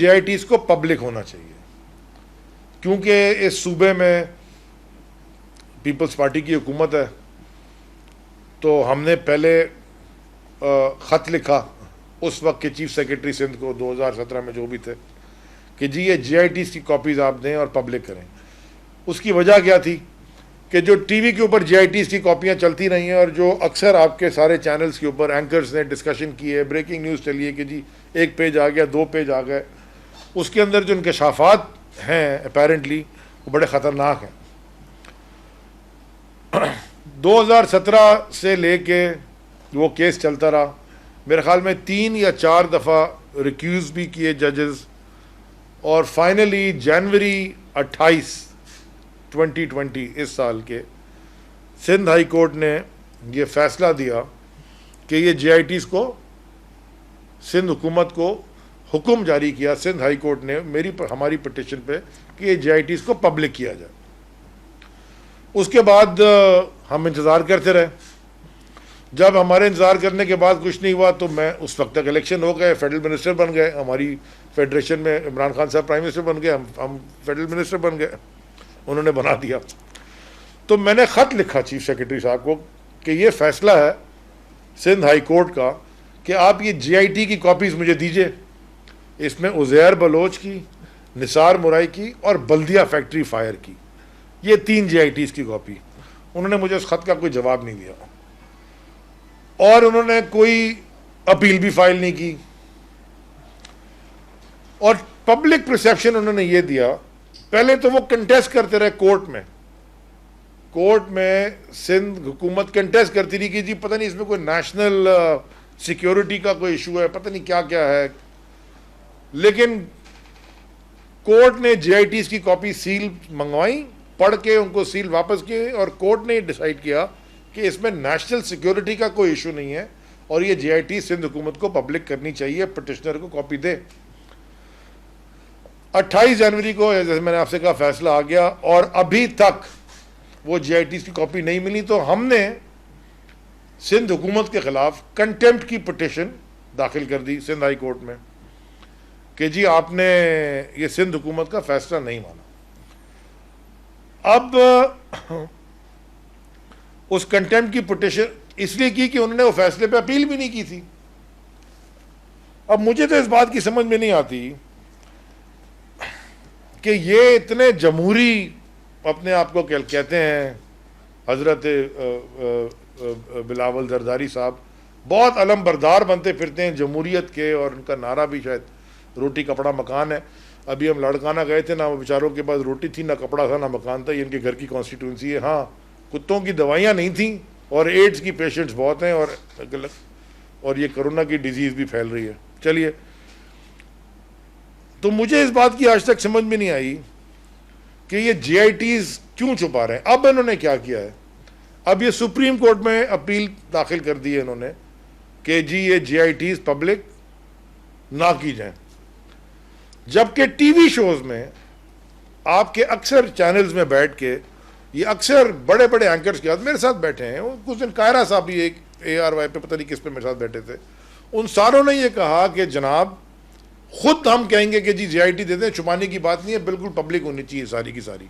JITs को public होना चाहिए, क्योंकि इस सूबे में पीपल्स पार्टी की हुकूमत है। तो हमने पहले ख़त लिखा उस वक्त के चीफ सेक्रेटरी सिंध को, 2017 में जो भी थे, कि जी ये JITs की कॉपीज़ आप दें और पब्लिक करें। उसकी वजह क्या थी कि जो टीवी के ऊपर JITs की कॉपियाँ चलती रही हैं और जो अक्सर आपके सारे चैनल्स के ऊपर एंकर्स ने डिस्कशन की है, ब्रेकिंग न्यूज़ चली है कि जी 1 पेज आ गया, 2 पेज आ गए, उसके अंदर जो इंकशाफात हैं अपेरेंटली वो बड़े ख़तरनाक हैं। 2017 से लेके वो केस चलता रहा, मेरे ख्याल में 3 या 4 दफ़ा रिक्यूज़ भी किए जजेस, और फाइनली जनवरी 28, 2020 इस साल के सिंध हाई कोर्ट ने ये फ़ैसला दिया कि ये JITs को, सिंध हुकूमत को हुक्म जारी किया सिंध हाई कोर्ट ने हमारी पिटिशन पे कि ये JITs को पब्लिक किया जाए। उसके बाद हम इंतज़ार करते रहे। जब हमारे इंतज़ार करने के बाद कुछ नहीं हुआ तो मैं, उस वक्त तक इलेक्शन हो गए, फेडरल मिनिस्टर बन गए, हमारी फेडरेशन में इमरान खान साहब प्राइम मिनिस्टर बन गए, हम फेडरल मिनिस्टर बन गए, उन्होंने बना दिया। तो मैंने ख़त लिखा चीफ सेक्रेटरी साहब को कि ये फ़ैसला है सिंध हाई कोर्ट का कि आप ये JIT की कॉपीज़ मुझे दीजिए। इसमें उज़ैर बलोच की, निसार मुराई की और बल्दिया फैक्ट्री फायर की, ये 3 JITs की कॉपी। उन्होंने मुझे उस ख़त का कोई जवाब नहीं दिया और उन्होंने कोई अपील भी फाइल नहीं की। और पब्लिक परसेप्शन उन्होंने ये दिया, पहले तो वो कंटेस्ट करते रहे कोर्ट में सिंध हुकूमत कंटेस्ट करती रही कि जी पता नहीं इसमें कोई नेशनल सिक्योरिटी का कोई इशू है, पता नहीं क्या क्या है। लेकिन कोर्ट ने JITs की कॉपी सील मंगवाई, पढ़ के उनको सील वापस किए, और कोर्ट ने डिसाइड किया कि इसमें नेशनल सिक्योरिटी का कोई इशू नहीं है और ये JIT सिंध हुकूमत को पब्लिक करनी चाहिए, पिटिशनर को कॉपी दे। 28 जनवरी को, जैसे मैंने आपसे कहा, फैसला आ गया और अभी तक वो JITs की कॉपी नहीं मिली। तो हमने सिंध हुकूमत के ख़िलाफ़ कंटेम्प्ट की पिटिशन दाखिल कर दी सिंध हाई कोर्ट में कि जी आपने ये सिंध हुकूमत का फ़ैसला नहीं माना। अब उस कंटेम्प्ट की पिटिशन इसलिए की कि उन्होंने वो फैसले पे अपील भी नहीं की थी। अब मुझे तो इस बात की समझ में नहीं आती कि ये इतने जमहूरी अपने आप को कहते हैं, हज़रत बिलावल जरदारी साहब बहुत अलम बरदार बनते फिरते हैं जमहूरियत के, और उनका नारा भी शायद रोटी कपड़ा मकान है। अभी हम लाड़काना गए थे ना, वो बेचारों के पास रोटी थी ना कपड़ा था ना मकान था। ये इनके घर की कॉन्स्टिट्यूंसी है। हाँ, कुत्तों की दवाइयाँ नहीं थी और एड्स की पेशेंट्स बहुत हैं और ये कोरोना की डिजीज़ भी फैल रही है। चलिए, तो मुझे इस बात की आज तक समझ में नहीं आई कि ये JITs क्यों छुपा रहे हैं। अब इन्होंने क्या किया है, अब ये सुप्रीम कोर्ट में अपील दाखिल कर दी है इन्होंने कि जी ये JITs पब्लिक ना की जाए। जबकि टीवी शोज में आपके अक्सर चैनल्स में बैठ के ये अक्सर बड़े बड़े एंकर्स के साथ मेरे साथ बैठे हैं, वो कुछ दिन कायरा साहब भी एक ARY पे पता नहीं किस पे मेरे साथ बैठे थे, उन सारों ने ये कहा कि जनाब खुद हम कहेंगे कि जी JIT देते हैं, छुपाने की बात नहीं है, बिल्कुल पब्लिक होनी चाहिए सारी की सारी।